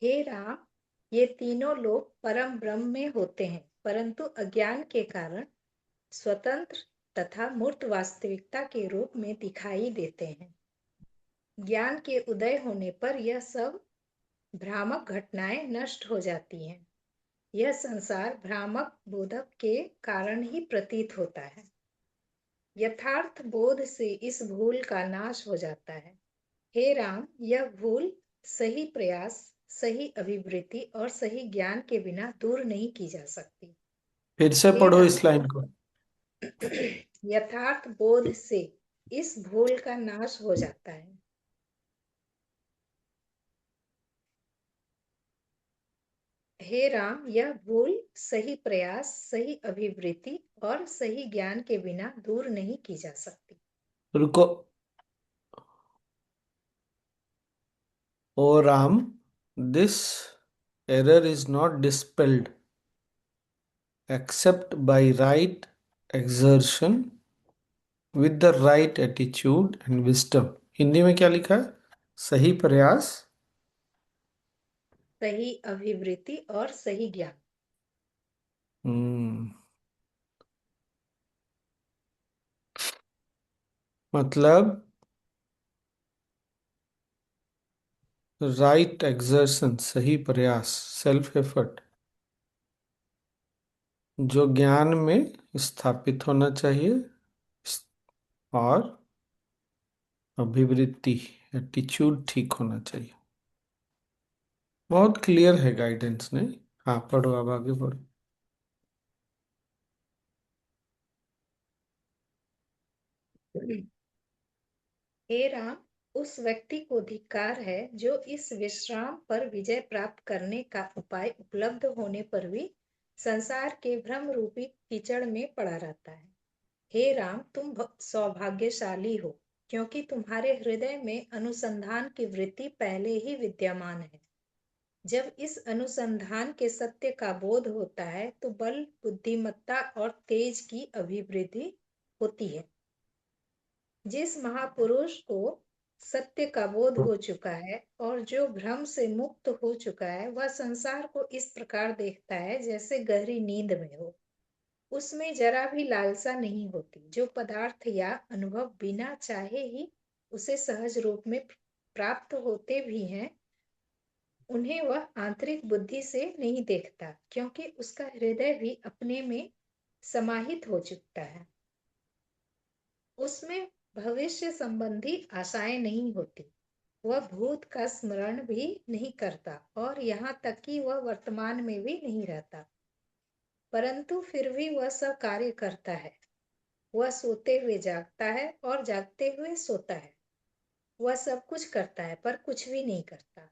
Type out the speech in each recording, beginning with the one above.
हे राम, ये तीनों लोग परम ब्रह्म में होते हैं, परंतु अज्ञान के कारण स्वतंत्र तथा मूर्त वास्तविकता के रूप में दिखाई देते हैं। ज्ञान के उदय होने पर यह सब भ्रामक घटनाएं नष्ट हो जाती हैं। यह संसार भ्रामक बोधक के कारण ही प्रतीत होता है। यथार्थ बोध से इस भूल का नाश हो जाता है। हे राम, यह भूल सही प्रयास, सही अभिवृत्ति और सही ज्ञान के बिना दूर नहीं की जा सकती। फिर से हे पढ़ो राम, इस लाइन को। यथार्थ बोध से इस भूल का नाश हो जाता है। हे राम, यह भूल सही प्रयास, सही अभिवृत्ति और सही ज्ञान के बिना दूर नहीं की जा सकती। रुको। Oh Ram, this error is not dispelled except by right exertion with the right attitude and wisdom। Hindi में क्या लिखा है? सही प्रयास। सही अभिवृत्ति और सही ज्ञान। हम्म। मतलब राइट एक्सर्शन, सही प्रयास, सेल्फ एफर्ट, जो ज्ञान में स्थापित होना चाहिए, और अभिवृत्ति, एटीट्यूड ठीक होना चाहिए। बहुत क्लियर है गाइडेंस ने। हाँ पढ़ो, अब आगे पढ़ो। हे राम, उस व्यक्ति को धिक्कार है जो इस विश्राम पर विजय प्राप्त करने का उपाय उपलब्ध होने पर भी संसार के भ्रम रूपी कीचड़ में पड़ा रहता है। हे राम, तुम सौभाग्यशाली हो, क्योंकि तुम्हारे हृदय में अनुसंधान की वृत्ति पहले ही विद्यमान है। जब इस अनुसंधान के सत्य का बोध होता है तो बल, बुद्धिमत्ता और तेज की अभिवृद्धि होती है। जिस महापुरुष को सत्य का बोध हो चुका है और जो भ्रम से मुक्त हो चुका है, वह संसार को इस प्रकार देखता है जैसे गहरी नींद में हो। उसमें जरा भी लालसा नहीं होती। जो पदार्थ या अनुभव बिना चाहे ही उसे सहज रूप में प्राप्त होते भी हैं, उन्हें वह आंतरिक बुद्धि से नहीं देखता, क्योंकि उसका हृदय भी अपने में समाहित हो चुका है। उसमें भविष्य संबंधी आशाएं नहीं होती। वह भूत का स्मरण भी नहीं करता और यहाँ तक कि वह वर्तमान में भी नहीं रहता, परंतु फिर भी वह सब कार्य करता है। वह सोते हुए जागता है और जागते हुए सोता है। वह सब कुछ करता है पर कुछ भी नहीं करता।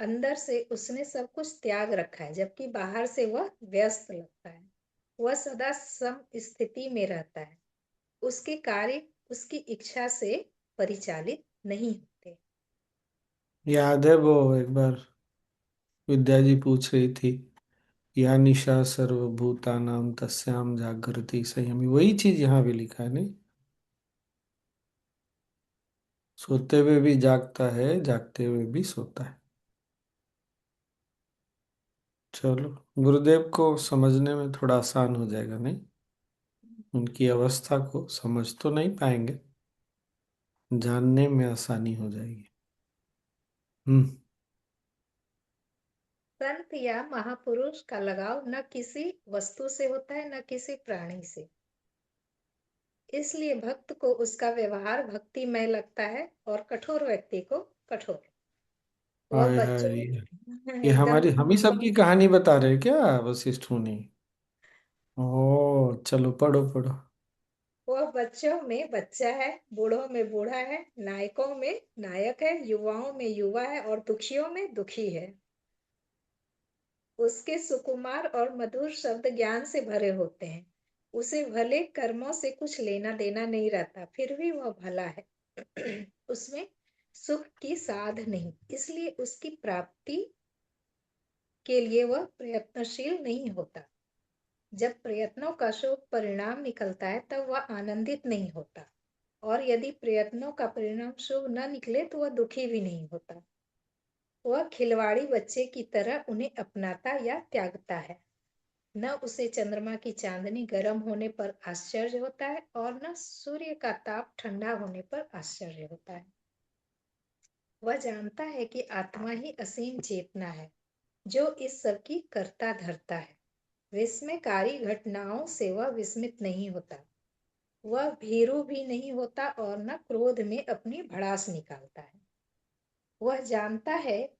अंदर से उसने सब कुछ त्याग रखा है, जबकि बाहर से वह व्यस्त लगता है। वह सदा सम स्थिति में रहता है। उसके कार्य उसकी इच्छा से परिचालित नहीं होते। याद है वो एक बार विद्या जी पूछ रही थी, या निशा सर्वभूतानां तस्याम जागृति संयमी, वही चीज यहाँ भी लिखा है नहीं? सोते हुए भी जागता है, जागते हुए भी सोता है। चलो, गुरुदेव को समझने में थोड़ा आसान हो जाएगा नहीं? उनकी अवस्था को समझ तो नहीं पाएंगे, जानने में आसानी हो जाएगी। हम्म। संत या महापुरुष का लगाव न किसी वस्तु से होता है, न किसी प्राणी से। इसलिए भक्त को उसका व्यवहार भक्तिमय लगता है और कठोर व्यक्ति को कठोर। वह हाय बच्चों हाय, ये एकदम हमारी हम ही सबकी कहानी बता रहे हैं क्या वशिष्ठ मुनि? ओ चलो पढ़ो पढ़ो। वह बच्चों में बच्चा है, बूढ़ों में बूढ़ा है, नायकों में नायक है, युवाओं में युवा है और दुखियों में दुखी है। उसके सुकुमार और मधुर शब्द ज्ञान से भरे होते हैं। उसे भले कर्मों से कुछ लेना देना नहीं रहता, फिर भी वह भला है। उसमें सुख की साध नहीं, इसलिए उसकी प्राप्ति के लिए वह प्रयत्नशील नहीं होता। जब प्रयत्नों का शुभ परिणाम निकलता है तब वह आनंदित नहीं होता, और यदि प्रयत्नों का परिणाम शुभ न निकले तो वह दुखी भी नहीं होता। वह खिलवाड़ी बच्चे की तरह उन्हें अपनाता या त्यागता है। न उसे चंद्रमा की चांदनी गर्म होने पर आश्चर्य होता है और न सूर्य का ताप ठंडा होने पर आश्चर्य होता है। वह जानता है कि आत्मा ही असीम चेतना है जो इस सब की कर्ता धर्ता है। विस्मयकारी घटनाओं से वह विस्मित नहीं होता, वह भीरू भी नहीं होता और न क्रोध में अपनी भड़ास निकालता है। वह जानता है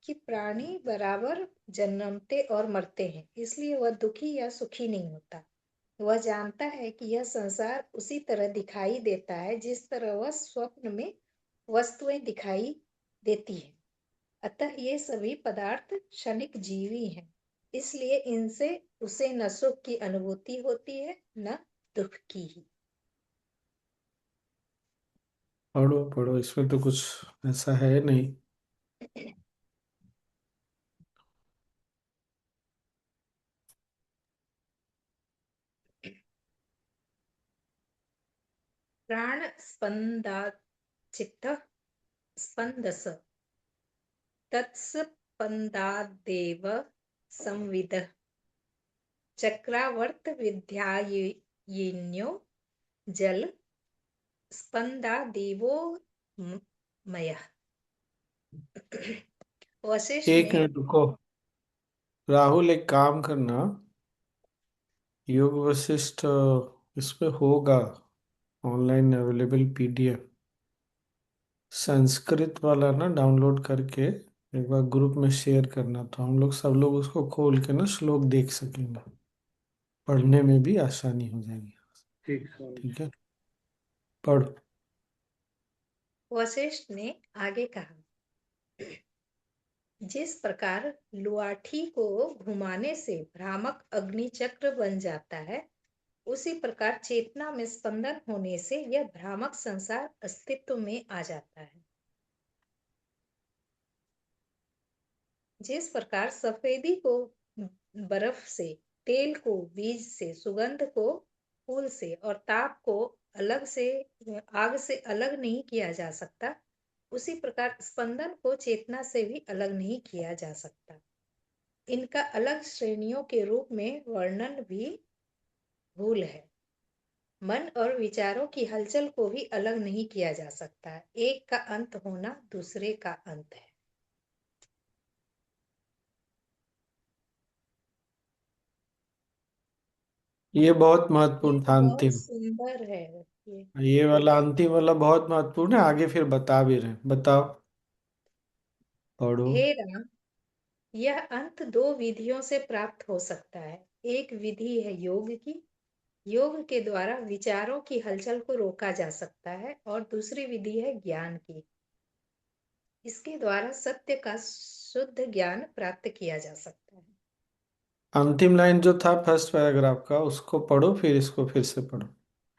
कि प्राणी बराबर जन्मते और मरते हैं, इसलिए वह दुखी या सुखी नहीं होता। वह जानता है कि यह संसार उसी तरह दिखाई देता है जिस तरह वह स्वप्न में वस्तुएं दिखाई देती हैं। अतः ये सभी पदार्थ क्षणिक जीवी हैं, इसलिए इनसे उसे न सुख की अनुभूति होती है न दुख की ही। पढ़ो पढ़ो, इसमें तो कुछ ऐसा है नहीं। प्राण स्पंदा चित्त स्पंदस तत्स्पंदादेव संविदः चक्रावर्त विद्यायिन्यो जल स्पंदादेवो मयः। वशिष्ठ एक ने मिनट रुको। राहुल, एक काम करना, योग वशिष्ठ इस पे होगा ऑनलाइन अवेलेबल पीडीएफ, संस्कृत वाला ना डाउनलोड करके एक बार ग्रुप में शेयर करना, तो हम लोग सब लोग उसको खोल के ना श्लोक देख सकेंगे, पढ़ने में भी आसानी हो जाएगी। ठीक है, पढ़। वशिष्ठ ने आगे कहा, जिस प्रकार लुआठी को घुमाने से भ्रामक अग्नि चक्र बन जाता है, उसी प्रकार चेतना में स्पंदन होने से यह भ्रामक संसार अस्तित्व में आ जाता है। जिस प्रकार सफेदी को बर्फ से, तेल को बीज से, सुगंध को फूल से और ताप को अलग से आग से अलग नहीं किया जा सकता, उसी प्रकार स्पंदन को चेतना से भी अलग नहीं किया जा सकता। इनका अलग श्रेणियों के रूप में वर्णन भी भूल है। मन और विचारों की हलचल को भी अलग नहीं किया जा सकता। एक का अंत होना दूसरे का अंत है। ये बहुत ये महत्वपूर्ण था बहुत अंतिम। सुंदर है। ये ये वाला अंतिम वाला बहुत महत्वपूर्ण है, आगे फिर बता भी रहे हैं। बताओ, पढ़ो। हे राम, यह अंत दो विधियों से प्राप्त हो सकता है। एक विधि है योग की, योग के द्वारा विचारों की हलचल को रोका जा सकता है, और दूसरी विधि है ज्ञान की, इसके द्वारा सत्य का शुद्ध ज्ञान प्राप्त किया जा सकता है। अंतिम लाइन जो था फर्स्ट पैराग्राफ का, उसको पढ़ो, फिर इसको फिर से पढ़ो।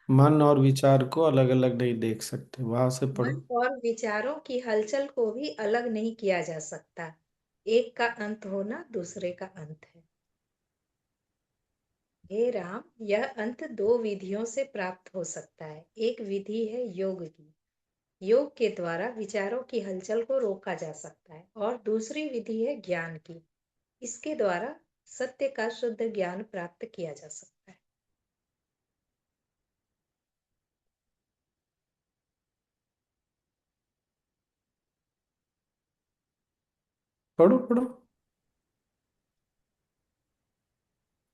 मन और विचार को अलग अलग नहीं देख सकते, वहां से मन पढ़ो। और विचारों की हलचल को भी अलग नहीं किया जा सकता। एक का अंत होना दूसरे का अंत है। हे राम, यह अंत दो विधियों से प्राप्त हो सकता है। एक विधि है योग की, योग के द्वारा विचारों की हलचल को रोका जा सकता है, और दूसरी विधि है ज्ञान की, इसके द्वारा सत्य का शुद्ध ज्ञान प्राप्त किया जा सकता है। पढ़ो पढ़ो।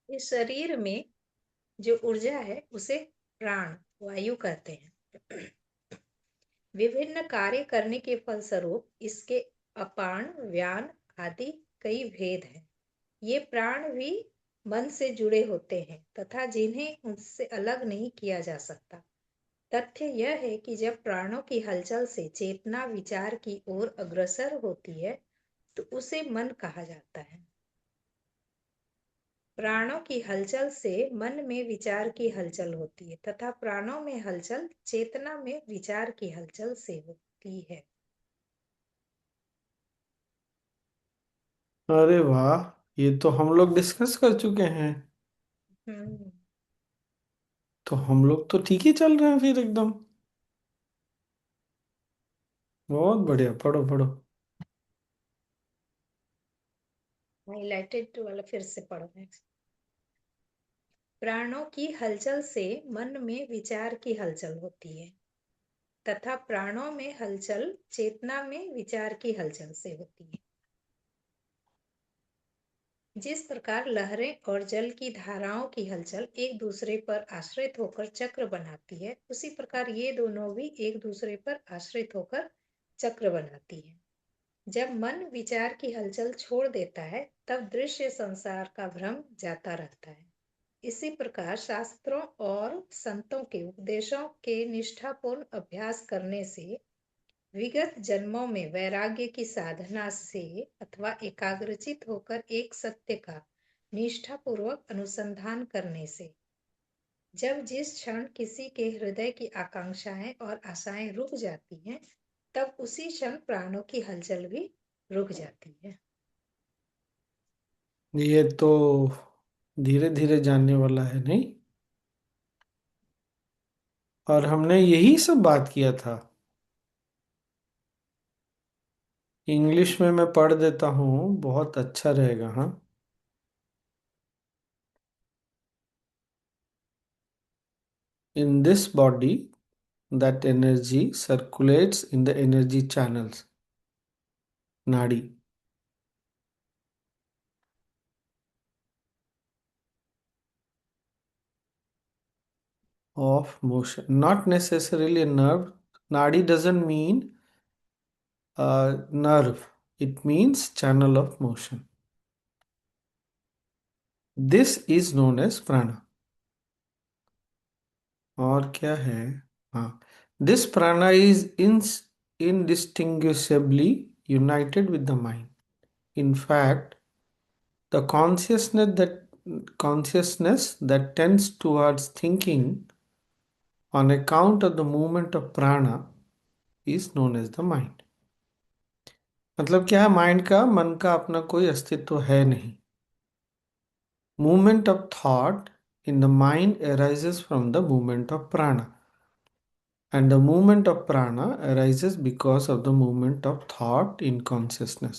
इस शरीर में जो ऊर्जा है उसे प्राण वायु कहते हैं। विभिन्न कार्य करने के फलस्वरूप इसके अपान व्यान आदि कई भेद हैं। ये प्राण भी मन से जुड़े होते हैं तथा जिन्हें उनसे अलग नहीं किया जा सकता। तथ्य यह है कि जब प्राणों की हलचल से चेतना विचार की ओर अग्रसर होती है तो उसे मन कहा जाता है। प्राणों की हलचल से मन में विचार की हलचल होती है तथा प्राणों में हलचल चेतना में विचार की हलचल से होती है। अरे वाह, ये तो हम लोग डिस्कस कर चुके हैं। हम्म। तो हम लोग तो ठीक ही चल रहे हैं फिर एकदम। बहुत बढ़िया, पढ़ो पढ़ो। हाइलाइटेड वाला फिर से पढ़ रहे हैं। प्राणों की हलचल से मन में विचार की हलचल होती है तथा प्राणों में हलचल चेतना में विचार की हलचल से होती है। जिस प्रकार लहरें और जल की धाराओं की हलचल एक दूसरे पर आश्रित होकर चक्र बनाती है, उसी प्रकार ये दोनों भी एक दूसरे पर आश्रित होकर चक्र बनाती है। जब मन विचार की हलचल छोड़ देता है, तब दृश्य संसार का भ्रम जाता रहता है। इसी प्रकार शास्त्रों और संतों के उपदेशों के निष्ठापूर्ण अभ्यास करने से, विगत जन्मों में वैराग्य की साधना से अथवा एकाग्रचित होकर एक सत्य का निष्ठापूर्वक अनुसंधान करने से, जब जिस क्षण किसी के हृदय की आकांक्षाएं और आशाएं रुक जाती हैं, तब उसी क्षण प्राणों की हलचल भी रुक जाती है। ये तो धीरे धीरे जानने वाला है नहीं। और हमने यही सब बात किया था। इंग्लिश में मैं पढ़ देता हूँ, बहुत अच्छा रहेगा। हाँ। In this body, that energy circulates in the energy channels, nadi, of motion. Not necessarily a nerve. Nadi doesn't mean nerve. It means channel of motion. This is known as prana. और क्या है? हाँ. This prana is indistinguishably united with the mind. In fact, the consciousness that tends towards thinking on account of the movement of prana is known as the mind. मतलब क्या है? Mind का, मन का अपना कोई अस्तित्व है नहीं. Movement of thought in the mind arises from the movement of prana, and the movement of prana arises because of the movement of thought in consciousness.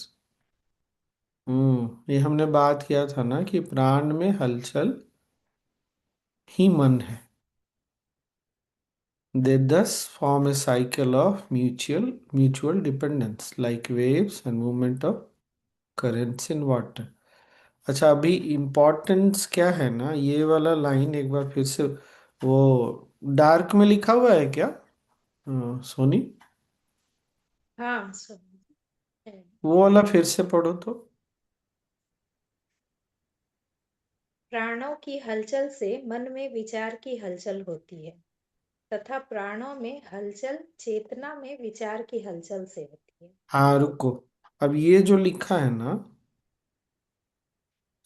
ये हमने बात किया था ना कि प्राण में हलचल ही मन है. They thus form a cycle of mutual dependence, like waves and movement of currents in water. अच्छा, अभी इम्पोर्टेंस क्या है ना, ये वाला लाइन एक बार फिर से, वो डार्क में लिखा हुआ है क्या? सोनी, हाँ, सब है। वो वाला फिर से पढ़ो तो. प्राणों की हलचल से मन में विचार की हलचल होती है तथा प्राणों में हलचल चेतना में विचार की हलचल से होती है। हाँ रुको. अब ये जो लिखा है ना,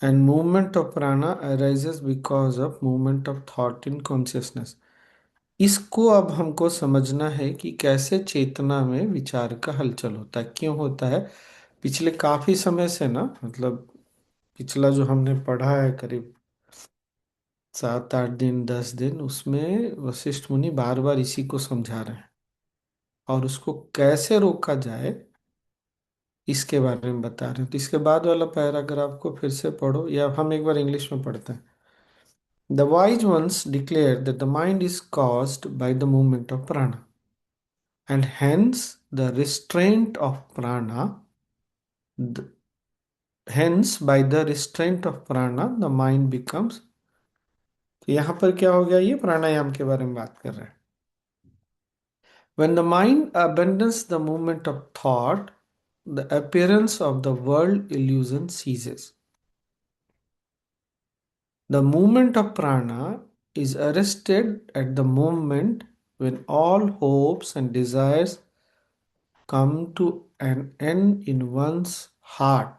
एंड मूवमेंट ऑफ प्राणा arises because of movement of thought in consciousness, इसको अब हमको समझना है कि कैसे चेतना में विचार का हलचल होता है, क्यों होता है. पिछले काफी समय से ना, मतलब पिछला जो हमने पढ़ा है करीब 7 8 दिन 10 दिन, उसमें वशिष्ठ मुनि बार बार इसी को समझा रहे हैं, और उसको कैसे रोका जाए इसके बारे में बता रहे हैं. तो इसके बाद वाला पैराग्राफ को फिर से पढ़ो, या हम एक बार इंग्लिश में पढ़ते हैं. The wise ones declare that the mind is caused by the movement of prana, and hence the restraint of prana, th- hence by the restraint of prana the mind becomes. तो यहाँ पर क्या हो गया? ये प्राणायाम के बारे में बात कर रहे हैं. When the mind abandons the movement of thought, the appearance of the world illusion ceases. The movement of prana is arrested at the moment when all hopes and desires come to an end in one's heart.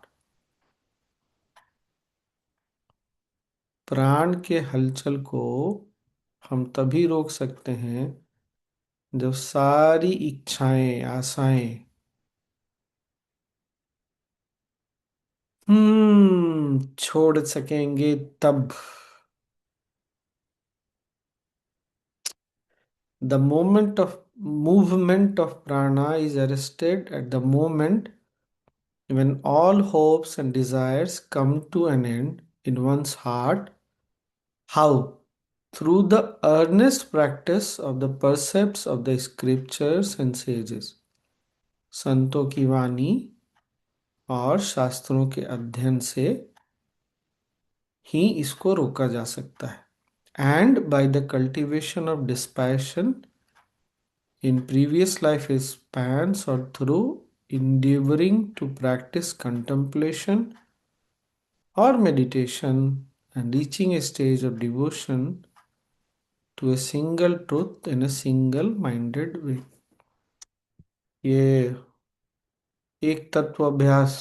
प्राण के हलचल को हम तभी रोक सकते हैं जब सारी इच्छाएं, आशाएं छोड़ सकेंगे तब. The moment of movement of prana is arrested at the moment When all hopes and desires come to an end in one's heart, how? Through the earnest practice of the precepts of the scriptures and sages, संतों की वाणी और शास्त्रों के अध्ययन से ही इसको रोका जा सकता है. And by the cultivation of dispassion in previous life spans, or through endeavoring to practice contemplation or meditation and reaching a stage of devotion to a single truth in a single minded way. ये एक तत्व अभ्यास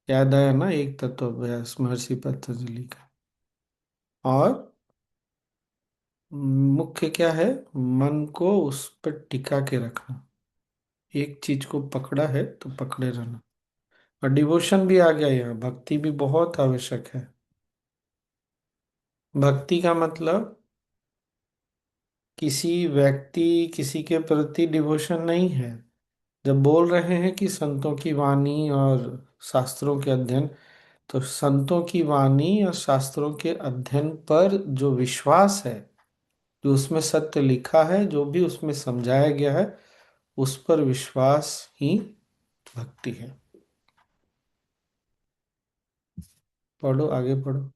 याद आया ना, एक तत्व अभ्यास महर्षि पतंजलि का. और मुख्य क्या है? मन को उस पर टिका के रखना. एक चीज को पकड़ा है तो पकड़े रहना. और डिवोशन भी आ गया यहाँ, भक्ति भी बहुत आवश्यक है. भक्ति का मतलब किसी व्यक्ति, किसी के प्रति डिवोशन नहीं है. जब बोल रहे हैं कि संतों की वाणी और शास्त्रों के अध्ययन, तो संतों की वाणी और शास्त्रों के अध्ययन पर जो विश्वास है, जो उसमें सत्य लिखा है, जो भी उसमें समझाया गया है, उस पर विश्वास ही भक्ति है. पढ़ो, आगे पढ़ो.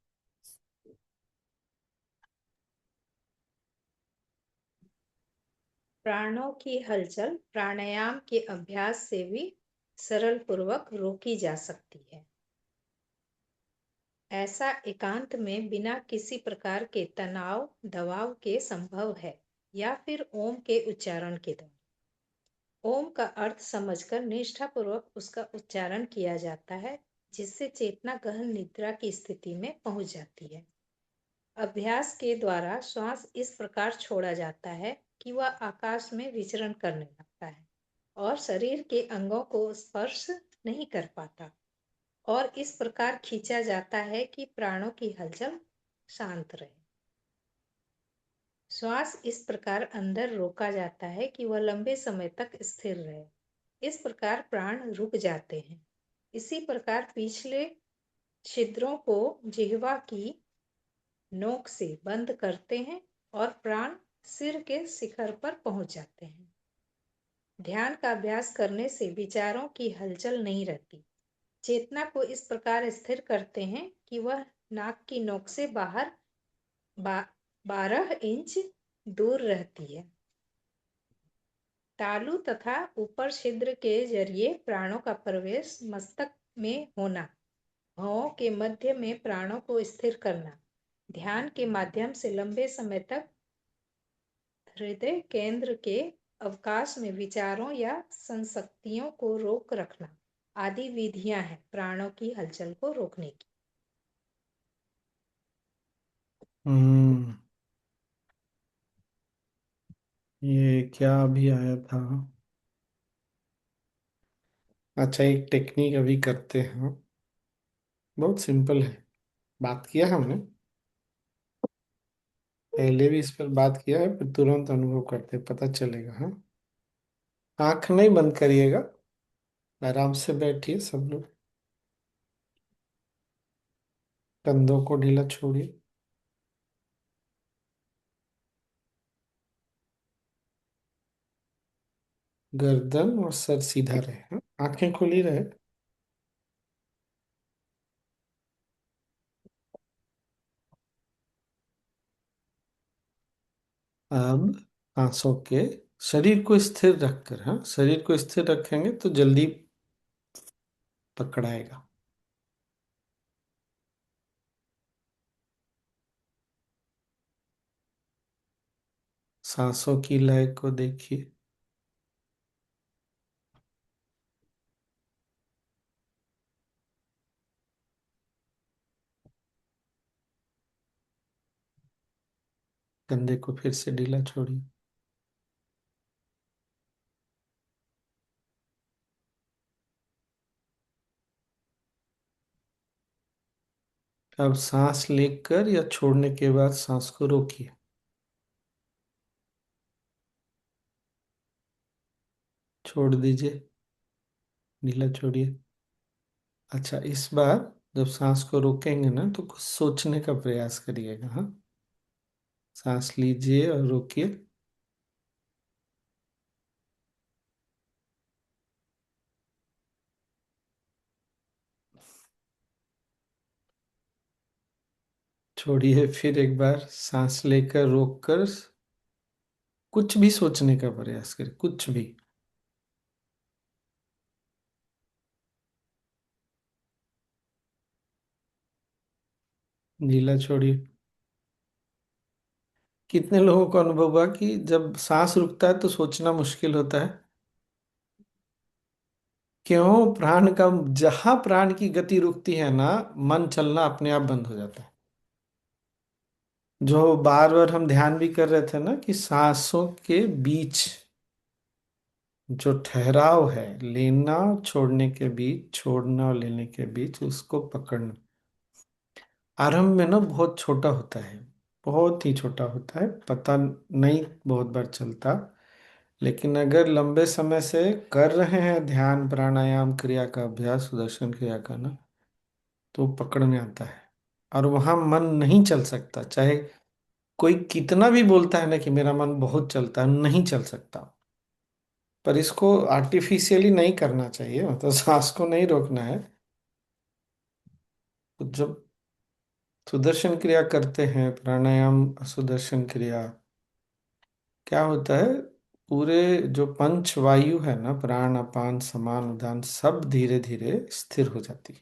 प्राणों की हलचल प्राणायाम के अभ्यास से भी सरल पूर्वक रोकी जा सकती है. ऐसा एकांत में बिना किसी प्रकार के तनाव दबाव के संभव है, या फिर ओम के उच्चारण के द्वारा. ओम का अर्थ समझकर निष्ठापूर्वक उसका उच्चारण किया जाता है, जिससे चेतना गहन निद्रा की स्थिति में पहुंच जाती है. अभ्यास के द्वारा श्वास इस प्रकार छोड़ा जाता है कि वह आकाश में विचरण करने लगता है और शरीर के अंगों को स्पर्श नहीं कर पाता, और इस प्रकार खींचा जाता है कि प्राणों की हलचल शांत रहे. श्वास इस प्रकार अंदर रोका जाता है कि वह लंबे समय तक स्थिर रहे. इस प्रकार प्राण रुक जाते हैं. इसी प्रकार पिछले छिद्रों को जिह्वा की नोक से बंद करते हैं और प्राण सिर के शिखर पर पहुंच जाते हैं. ध्यान का अभ्यास करने से विचारों की हलचल नहीं रहती. चेतना को इस प्रकार स्थिर करते हैं कि वह नाक की नोक से बाहर 12 इंच दूर रहती है. तालू तथा ऊपर छिद्र के जरिए प्राणों का प्रवेश मस्तक में होना, भौं के मध्य में प्राणों को स्थिर करना, ध्यान के माध्यम से लंबे समय तक हृदय केंद्र के अवकाश में विचारों या संशक्तियों को रोक रखना आदि विधियां हैं प्राणों की हलचल को रोकने की. हम्म. ये क्या अभी आया था? अच्छा, एक टेक्निक अभी करते हैं, बहुत सिंपल है. बात किया हमने पहले भी, इस पर बात किया है, फिर तुरंत अनुभव करते पता चलेगा. हाँ, आंख नहीं बंद करिएगा, आराम से बैठिए सब लोग. कंधों को ढीला छोड़िए. गर्दन और सर सीधा रहे. हाँ? आंखें खुली रहे. अब सांसों के, शरीर को स्थिर रखकर, हाँ, शरीर को स्थिर रखेंगे तो जल्दी पकड़ाएगा. सांसों की लय को देखिए. कंधे को फिर से ढीला छोड़िए. अब सांस लेकर या छोड़ने के बाद सांस को रोकिए. छोड़ दीजिए. नीला छोड़िए। अच्छा, इस बार जब सांस को रोकेंगे ना तो कुछ सोचने का प्रयास करिएगा। हाँ, सांस लीजिए और रोकिए। छोड़िए, फिर एक बार सांस लेकर रोककर कुछ भी सोचने का प्रयास करिए, कुछ भी। नीला छोड़िए। कितने लोगों को अनुभव हुआ कि जब सांस रुकता है तो सोचना मुश्किल होता है? क्यों? प्राण का, जहां प्राण की गति रुकती है ना, मन चलना अपने आप बंद हो जाता है। जो बार बार हम ध्यान भी कर रहे थे ना कि सांसों के बीच जो ठहराव है, लेना और छोड़ने के बीच, छोड़ना और लेने के बीच, उसको पकड़ना आरंभ में ना बहुत छोटा होता है। बहुत ही छोटा होता है, पता नहीं बहुत बार चलता। लेकिन अगर लंबे समय से कर रहे हैं ध्यान, प्राणायाम क्रिया का अभ्यास, सुदर्शन क्रिया का ना, तो पकड़ में आता है। और वहां मन नहीं चल सकता, चाहे कोई कितना भी बोलता है ना कि मेरा मन बहुत चलता है, नहीं चल सकता। पर इसको आर्टिफिशियली नहीं करना चाहिए, मतलब सांस को नहीं रोकना है। तो जब सुदर्शन क्रिया करते हैं, प्राणायाम सुदर्शन क्रिया, क्या होता है, पूरे जो पंच वायु है ना, प्राण अपान समान उदान, सब धीरे धीरे स्थिर हो जाती है।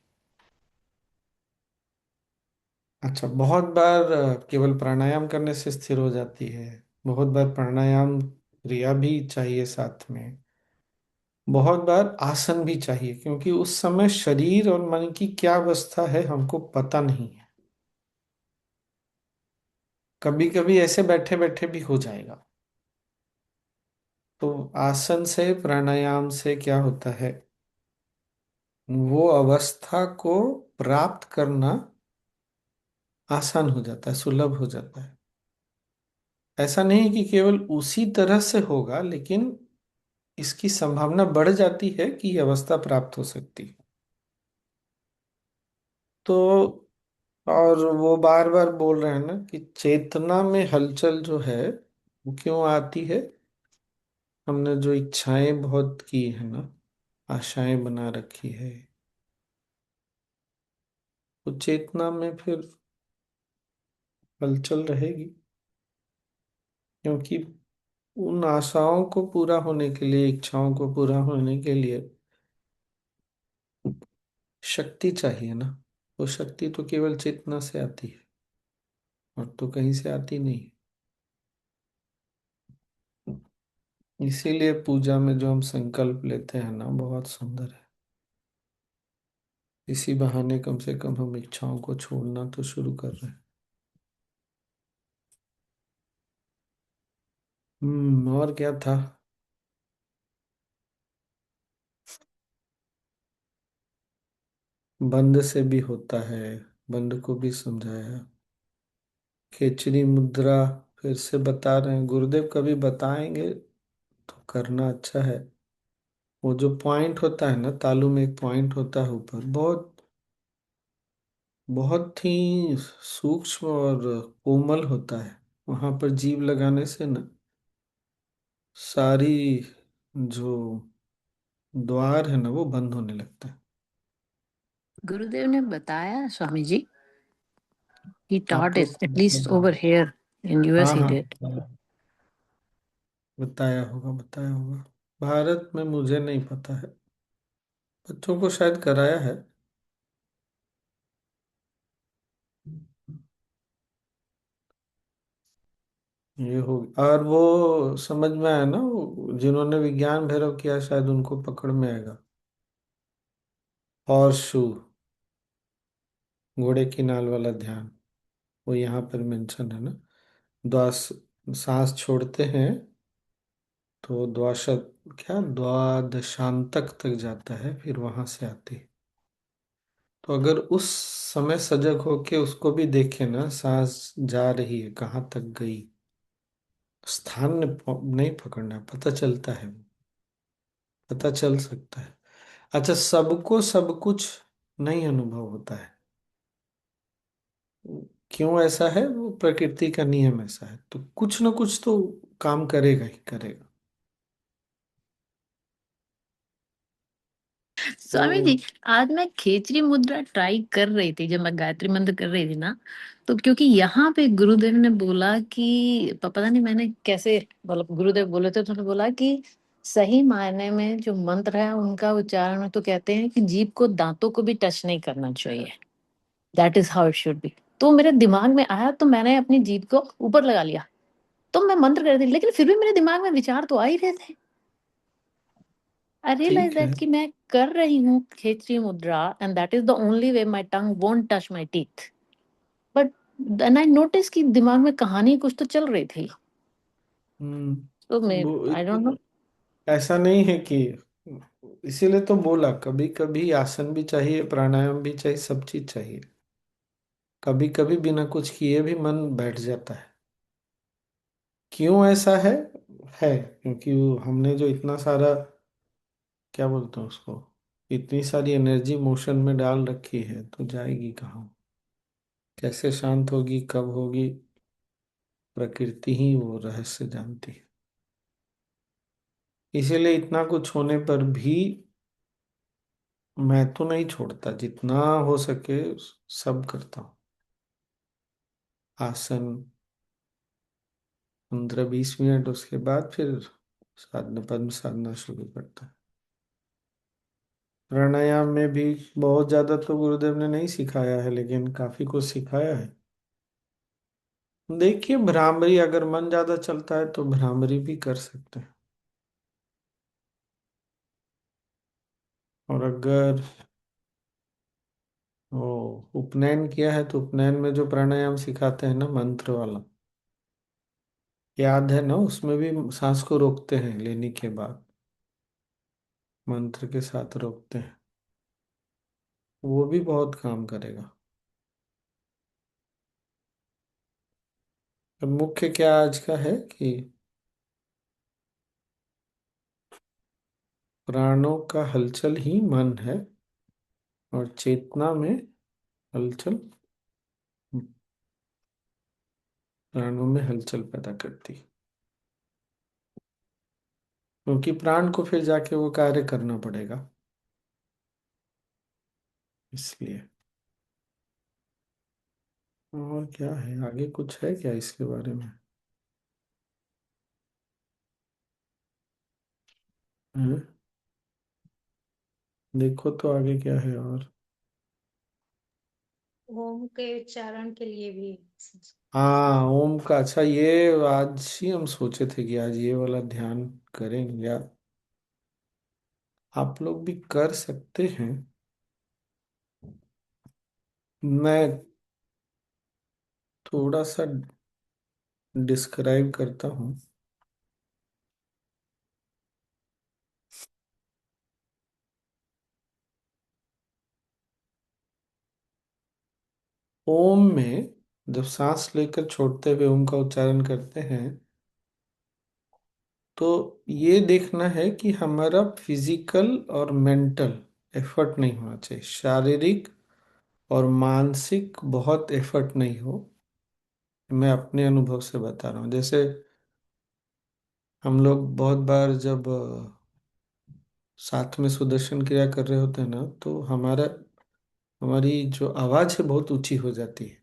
अच्छा, बहुत बार केवल प्राणायाम करने से स्थिर हो जाती है। बहुत बार प्राणायाम क्रिया भी चाहिए साथ में। बहुत बार आसन भी चाहिए, क्योंकि उस समय शरीर और मन की क्या अवस्था है हमको पता नहीं है। कभी कभी ऐसे बैठे बैठे भी हो जाएगा। तो आसन से, प्राणायाम से क्या होता है, वो अवस्था को प्राप्त करना आसान हो जाता है, सुलभ हो जाता है। ऐसा नहीं कि केवल उसी तरह से होगा, लेकिन इसकी संभावना बढ़ जाती है कि ये अवस्था प्राप्त हो सकती है। तो और वो बार बार बोल रहे हैं ना कि चेतना में हलचल जो है वो क्यों आती है? हमने जो इच्छाएं बहुत की है ना, आशाएं बना रखी है, वो चेतना में फिर हलचल रहेगी। क्योंकि उन आशाओं को पूरा होने के लिए, इच्छाओं को पूरा होने के लिए शक्ति चाहिए ना। वो शक्ति तो केवल चेतना से आती है, और तो कहीं से आती नहीं। इसीलिए पूजा में जो हम संकल्प लेते हैं ना, बहुत सुंदर है। इसी बहाने कम से कम हम इच्छाओं को छोड़ना तो शुरू कर रहे हैं। और क्या था? बंद से भी होता है, बंद को भी समझाया। खेचरी मुद्रा फिर से बता रहे हैं, गुरुदेव कभी बताएंगे तो करना अच्छा है। वो जो पॉइंट होता है ना, तालू में एक पॉइंट होता है ऊपर, बहुत बहुत ही सूक्ष्म और कोमल होता है। वहां पर जीभ लगाने से ना, सारी जो द्वार है ना वो बंद होने लगता है। गुरुदेव ने बताया स्वामी जी, he taught आपको it at least over here in US हाँ he हाँ, did. बताया होगा, बताया होगा। भारत में मुझे नहीं पता है, बच्चों को शायद कराया है। ये हो, और वो समझ में आया ना, जिन्होंने विज्ञान भैरव किया शायद उनको पकड़ में आएगा। हॉर्स शू, घोड़े की नाल वाला ध्यान, वो यहाँ पर मेंशन है ना। द्वास, सांस छोड़ते हैं तो द्वाश, क्या, द्वादशांतक तक जाता है, फिर वहां से आती है। तो अगर उस समय सजग होके उसको भी देखे ना, सांस जा रही है कहाँ तक गई, स्थान नहीं पकड़ना है, पता चलता है, पता चल सकता है। अच्छा, सबको सब कुछ नहीं अनुभव होता है। क्यों ऐसा है? वो प्रकृति का नियम ऐसा है, तो कुछ ना कुछ तो काम करेगा ही करेगा। स्वामी तो जी, आज मैं खेचरी मुद्रा ट्राई कर रही थी, जब मैं गायत्री मंत्र कर रही थी ना, तो क्योंकि यहाँ पे गुरुदेव ने बोला कि पता नहीं मैंने कैसे, मतलब गुरुदेव बोले थे तो उन्होंने बोला कि सही मायने में जो मंत्र है उनका उच्चारण में तो कहते हैं कि जीभ को दांतों को भी टच नहीं करना चाहिए। That is how it should be. तो मेरे दिमाग में आया तो मैंने अपनी जीभ को ऊपर लगा लिया। तो मैं मंत्र कर रही थी, लेकिन फिर भी मेरे दिमाग में विचार तो आ ही रहे थे। I realized ठीक है। that कि मैं कर रही हूँ खेचरी मुद्रा, and that is the only way my tongue won't touch my teeth. But then I noticed कि दिमाग में कहानी कुछ तो चल रही थी। तो मैं वो I don't know। ऐसा नहीं है कि, इसीलिए तो बोला कभी कभी आसन भी चाहिए, प्राणायाम भी चाहिए, सब चीज चाहिए। कभी कभी बिना कुछ किए भी मन बैठ जाता है। क्यों ऐसा है क्योंकि हमने जो इतना सारा, क्या बोलते हैं उसको, इतनी सारी एनर्जी मोशन में डाल रखी है, तो जाएगी कहाँ? कैसे शांत होगी, कब होगी? प्रकृति ही वो रहस्य जानती है। इसीलिए इतना कुछ होने पर भी मैं तो नहीं छोड़ता, जितना हो सके सब करता हूँ। आसन 15-20 मिनट, उसके बाद फिर साधना, पद्म साधना शुरू करता है। प्राणायाम में भी बहुत ज्यादा तो गुरुदेव ने नहीं सिखाया है, लेकिन काफी कुछ सिखाया है। देखिए, भ्रामरी अगर मन ज्यादा चलता है तो भ्रामरी भी कर सकते हैं। और अगर वो उपनयन किया है तो उपनयन में जो प्राणायाम सिखाते हैं ना, मंत्र वाला, याद है ना? उसमें भी सांस को रोकते हैं, लेने के बाद मंत्र के साथ रोकते हैं। वो भी बहुत काम करेगा। अब मुख्य क्या आज का है कि प्राणों का हलचल ही मन है, और चेतना में हलचल प्राणों में हलचल पैदा करती है। क्योंकि प्राण को फिर जाके वो कार्य करना पड़ेगा, इसलिए। और क्या है आगे, कुछ है क्या इसके बारे में? हैं? देखो तो आगे क्या है और। ओम के उच्चारण के लिए भी। हाँ, ओम का। अच्छा, ये आज ही हम सोचे थे कि आज ये वाला ध्यान करेंगे यार। आप लोग भी कर सकते हैं। मैं थोड़ा सा डिस्क्राइब करता हूँ। ओम में जब सांस लेकर छोड़ते हुए ओम का उच्चारण करते हैं, तो ये देखना है कि हमारा फिजिकल और मेंटल एफर्ट नहीं होना चाहिए, शारीरिक और मानसिक बहुत एफर्ट नहीं हो। मैं अपने अनुभव से बता रहा हूँ। जैसे हम लोग बहुत बार जब साथ में सुदर्शन क्रिया कर रहे होते हैं ना, तो हमारी जो आवाज़ है बहुत ऊंची हो जाती है।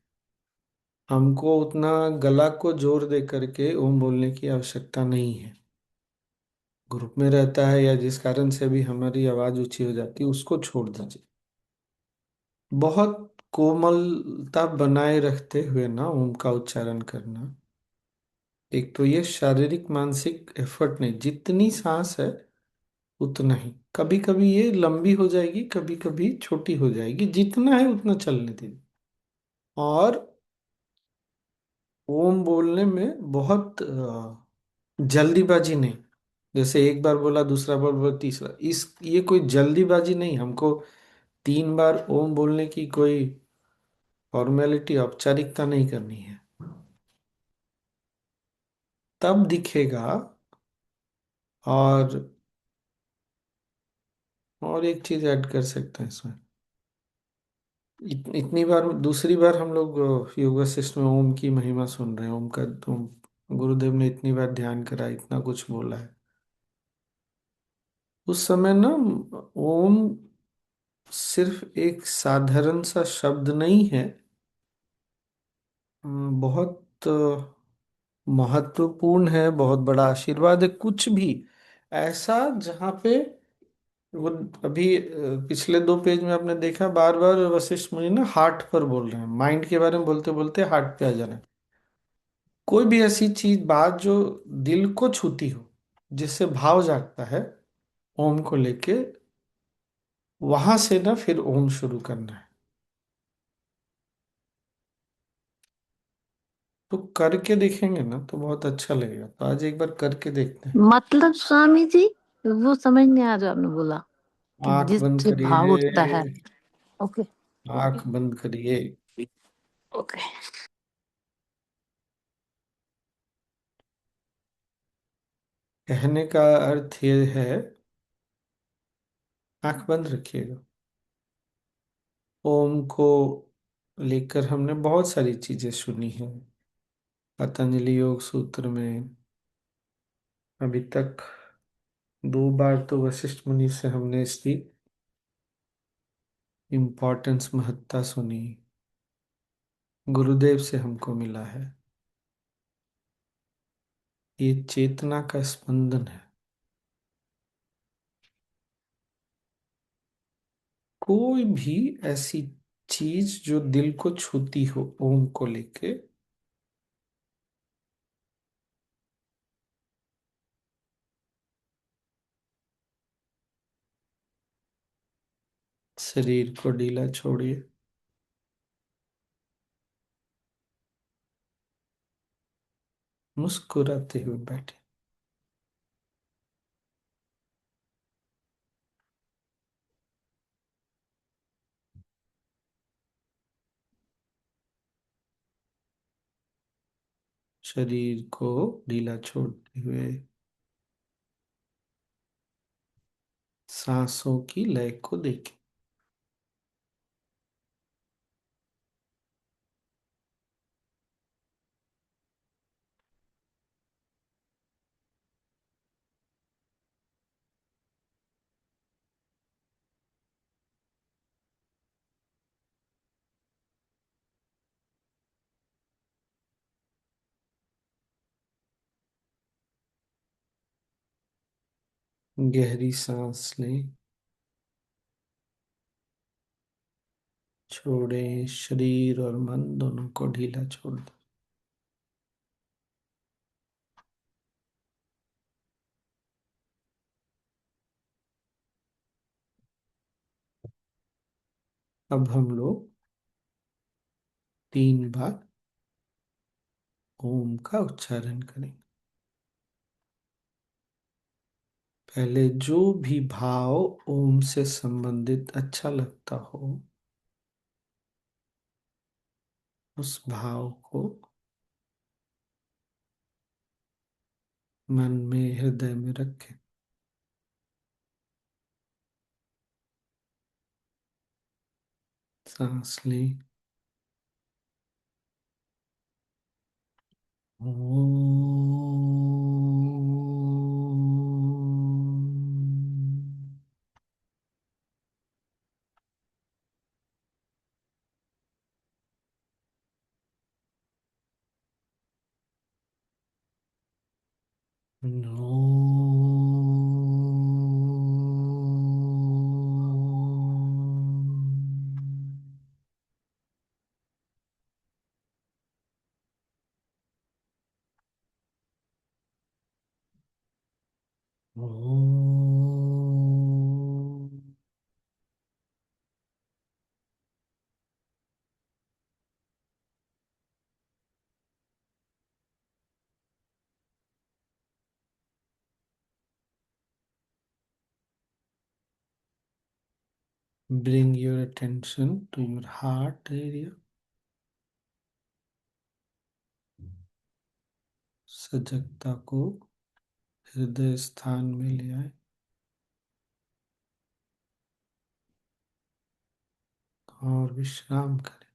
हमको उतना गला को जोर दे करके ओम बोलने की आवश्यकता नहीं है। ग्रुप में रहता है या जिस कारण से भी हमारी आवाज़ ऊंची हो जाती है, उसको छोड़ दीजिए। बहुत कोमलता बनाए रखते हुए ना ओम का उच्चारण करना। एक तो ये शारीरिक मानसिक एफर्ट नहीं, जितनी सांस है उतना ही। कभी कभी ये लंबी हो जाएगी, कभी कभी छोटी हो जाएगी, जितना है उतना चलने दीजिए। और ओम बोलने में बहुत जल्दीबाजी नहीं। जैसे एक बार बोला, दूसरा बार बोला, तीसरा, इस ये कोई जल्दीबाजी नहीं। हमको 3 बार ओम बोलने की कोई फॉर्मेलिटी, औपचारिकता नहीं करनी है। तब दिखेगा। और और एक चीज ऐड कर सकते हैं इसमें। इतनी बार, दूसरी बार हम लोग योग वशिष्ठ में ओम की महिमा सुन रहे हैं। ओम का तो गुरुदेव ने इतनी बार ध्यान करा, इतना कुछ बोला है। उस समय ना ओम सिर्फ एक साधारण सा शब्द नहीं है, बहुत महत्वपूर्ण है, बहुत बड़ा आशीर्वाद है। कुछ भी ऐसा जहाँ पे वो अभी पिछले 2 पेज में आपने देखा, बार बार वशिष्ठ मुनि ना हार्ट पर बोल रहे हैं, माइंड के बारे में बोलते बोलते हार्ट पे आ जाना है। कोई भी ऐसी चीज, बात जो दिल को छूती हो, जिससे भाव जागता है ओम को लेके, वहां से ना फिर ओम शुरू करना है। तो करके देखेंगे ना तो बहुत अच्छा लगेगा। तो आज एक बार करके देखते हैं। मतलब स्वामी जी, वो समझ नहीं आ जो आपने बोला कि आंख बंद जिससे भाव उठता करिए, है। ओके। आंख बंद करिए। ओके। कहने का अर्थ ये है, आंख बंद रखिएगा। ओम को लेकर हमने बहुत सारी चीजें सुनी हैं पतंजलि योग सूत्र में। अभी तक 2 बार तो वशिष्ठ मुनि से हमने इसकी इम्पोर्टेंस, महत्ता सुनी। गुरुदेव से हमको मिला है। ये चेतना का स्पंदन है। कोई भी ऐसी चीज जो दिल को छूती हो ओम को लेके, शरीर को ढीला छोड़िए। मुस्कुराते हुए बैठे। शरीर को ढीला छोड़ते हुए सांसों की लय को देखें। गहरी सांस लें, छोड़ें। शरीर और मन दोनों को ढीला छोड़ दें। अब हम लोग 3 बार ओम का उच्चारण करेंगे। पहले जो भी भाव ओम से संबंधित अच्छा लगता हो, उस भाव को मन में, हृदय में रखें। सांस लें। No. Bring your attention to your heart area. सजगता को हृदय स्थान में ले आए। और विश्राम करें।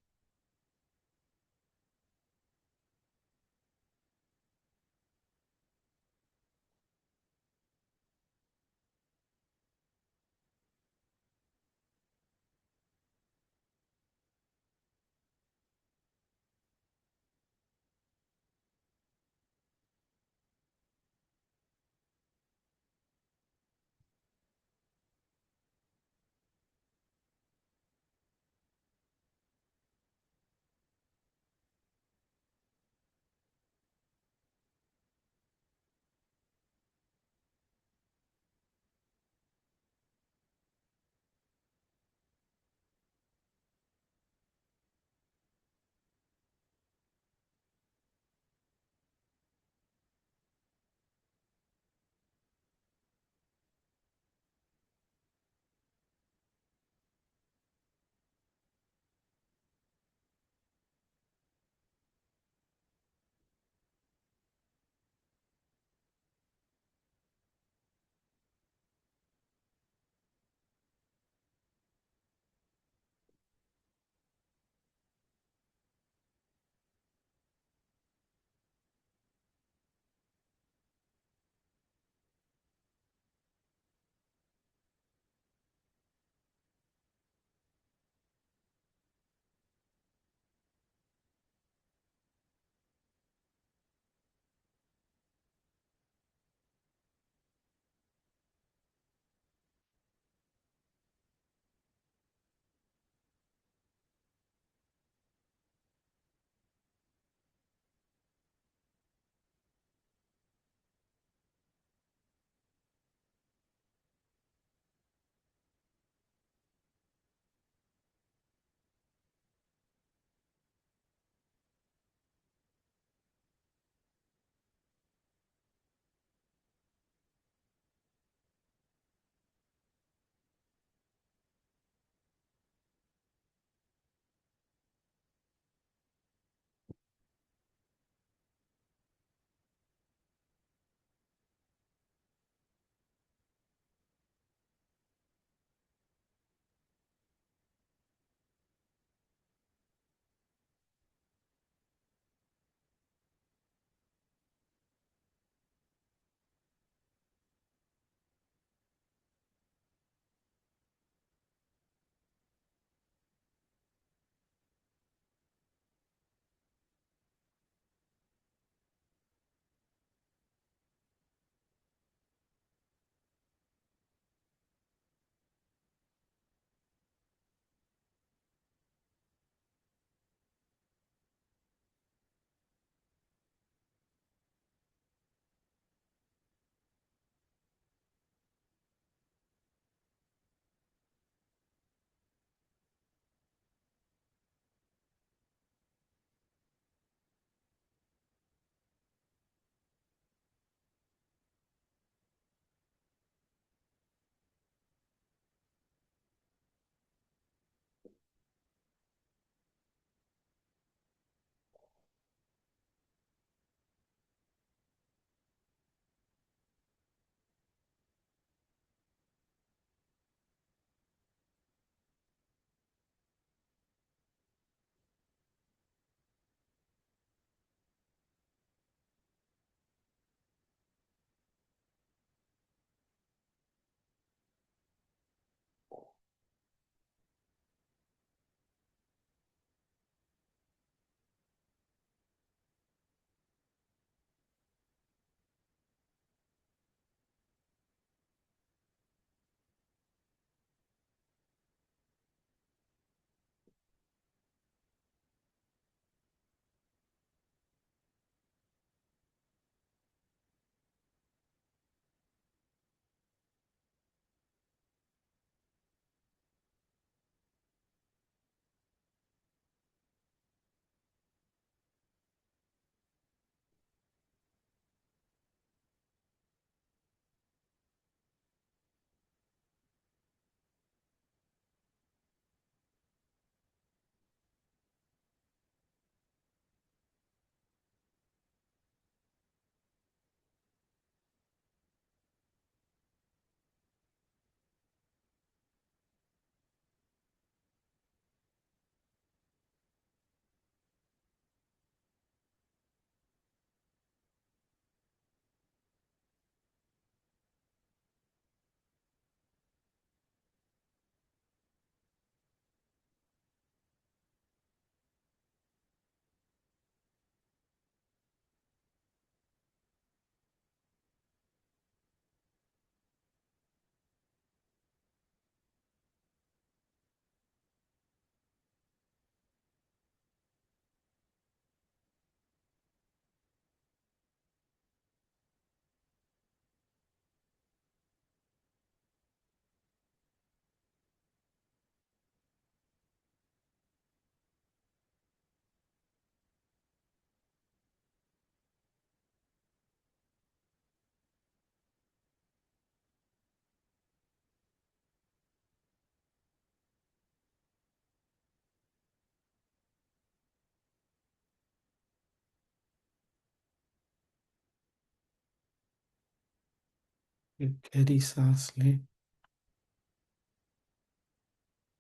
एक गहरी सांस लें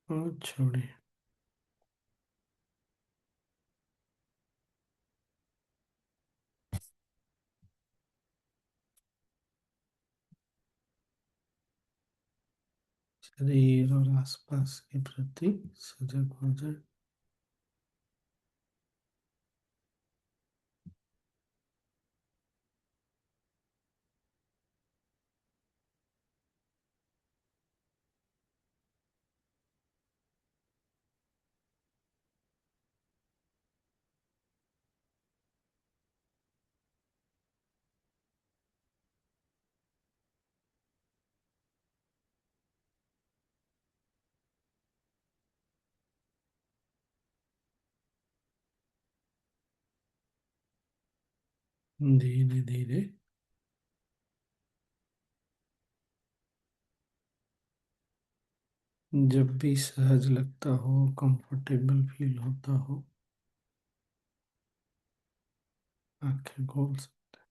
और छोड़ें। शरीर और आसपास के प्रति सजग हो जाए। धीरे धीरे जब भी सहज लगता हो, कंफर्टेबल फील होता हो, आंखें खोल सकते हैं।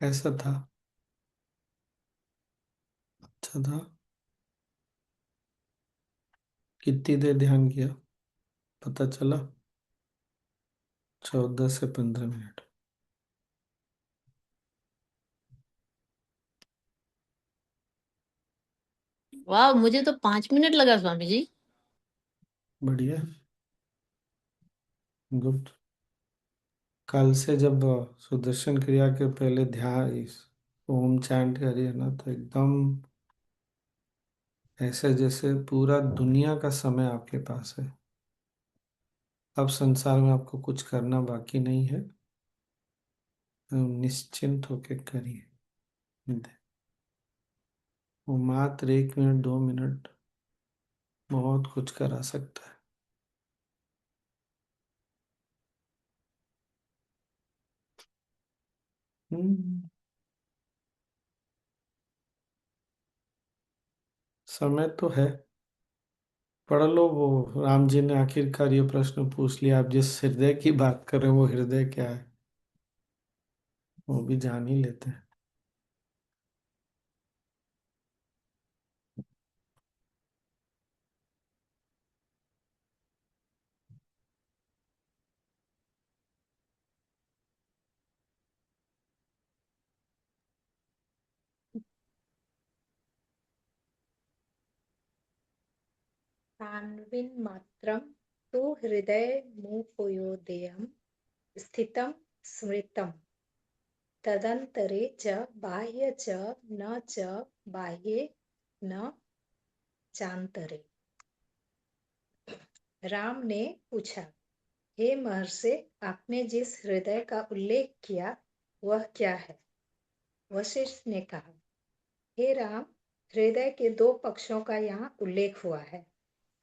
ऐसा था, अच्छा था। कितनी देर ध्यान किया पता चला? 14 से 15 मिनट। वाह, मुझे तो 5 मिनट लगा स्वामी जी। बढ़िया, गुड। कल से जब सुदर्शन क्रिया के पहले ध्यान ओम चैंट करिए ना, तो एकदम ऐसे जैसे पूरा दुनिया का समय आपके पास है। अब संसार में आपको कुछ करना बाकी नहीं है, तो निश्चिंत होकर करिए। वो मात्र 1 मिनट 2 मिनट बहुत कुछ करा सकता है। हम्म, समय तो है। पढ़ लो, वो राम जी ने आखिरकार ये प्रश्न पूछ लिया, आप जिस हृदय की बात कर रहे हो वो हृदय क्या है, वो भी जान ही लेते हैं। तान्विन् मात्रं तु हृदये मुपयोदेयं स्थितं स्मृतं तदंतरे च बाह्य च न च बाह्ये न चांतरे। राम ने पूछा, हे महर्षि, आपने जिस हृदय का उल्लेख किया वह क्या है? वशिष्ठ ने कहा, हे राम, हृदय के दो पक्षों का यहाँ उल्लेख हुआ है।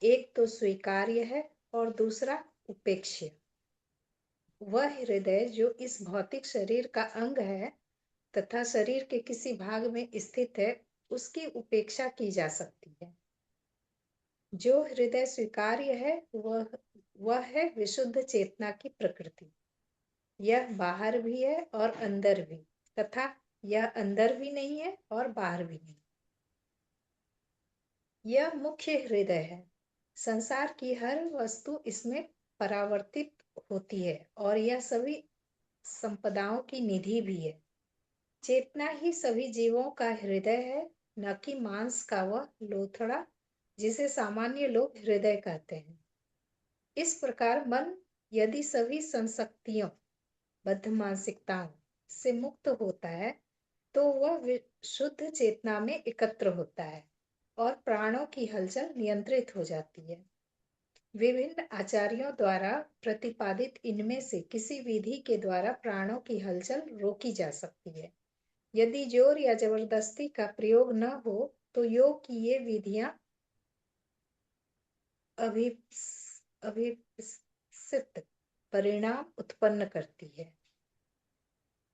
एक तो स्वीकार्य है और दूसरा उपेक्ष्य। वह हृदय जो इस भौतिक शरीर का अंग है तथा शरीर के किसी भाग में स्थित है, उसकी उपेक्षा की जा सकती है। जो हृदय स्वीकार्य है वह है विशुद्ध चेतना की प्रकृति। यह बाहर भी है और अंदर भी, तथा यह अंदर भी नहीं है और बाहर भी नहीं। यह मुख्य हृदय है। संसार की हर वस्तु इसमें परावर्तित होती है और यह सभी संपदाओं की निधि भी है। चेतना ही सभी जीवों का हृदय है, न कि मांस का वह लोथड़ा जिसे सामान्य लोग हृदय कहते हैं। इस प्रकार मन यदि सभी संशक्तियों, बद्ध मानसिकताओं से मुक्त होता है, तो वह शुद्ध चेतना में एकत्र होता है और प्राणों की हलचल नियंत्रित हो जाती है। विभिन्न आचार्यों द्वारा प्रतिपादित इनमें से किसी विधि के द्वारा प्राणों की हलचल रोकी जा सकती है। यदि जोर या जबरदस्ती का प्रयोग न हो तो योग की ये विधियां अभिप्सित परिणाम उत्पन्न करती है।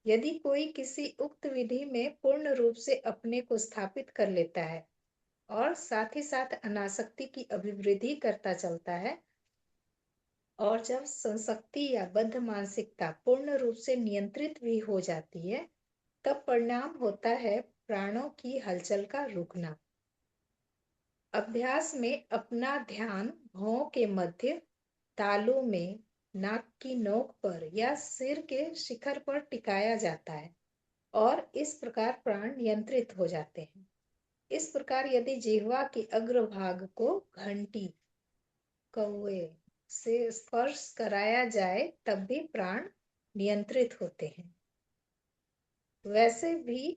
यदि कोई किसी उक्त विधि में पूर्ण रूप से अपने को स्थापित कर लेता है और साथ ही साथ अनासक्ति की अभिवृद्धि करता चलता है, और जब संशक्ति या बद्ध मानसिकता पूर्ण रूप से नियंत्रित भी हो जाती है, तब परिणाम होता है प्राणों की हलचल का रुकना। अभ्यास में अपना ध्यान भौं के मध्य, तालू में, नाक की नोक पर या सिर के शिखर पर टिकाया जाता है और इस प्रकार प्राण नियंत्रित हो जाते हैं। इस प्रकार यदि जिह्वा के अग्रभाग को घंटी, कौवे से स्पर्श कराया जाए तब भी प्राण नियंत्रित होते हैं। वैसे भी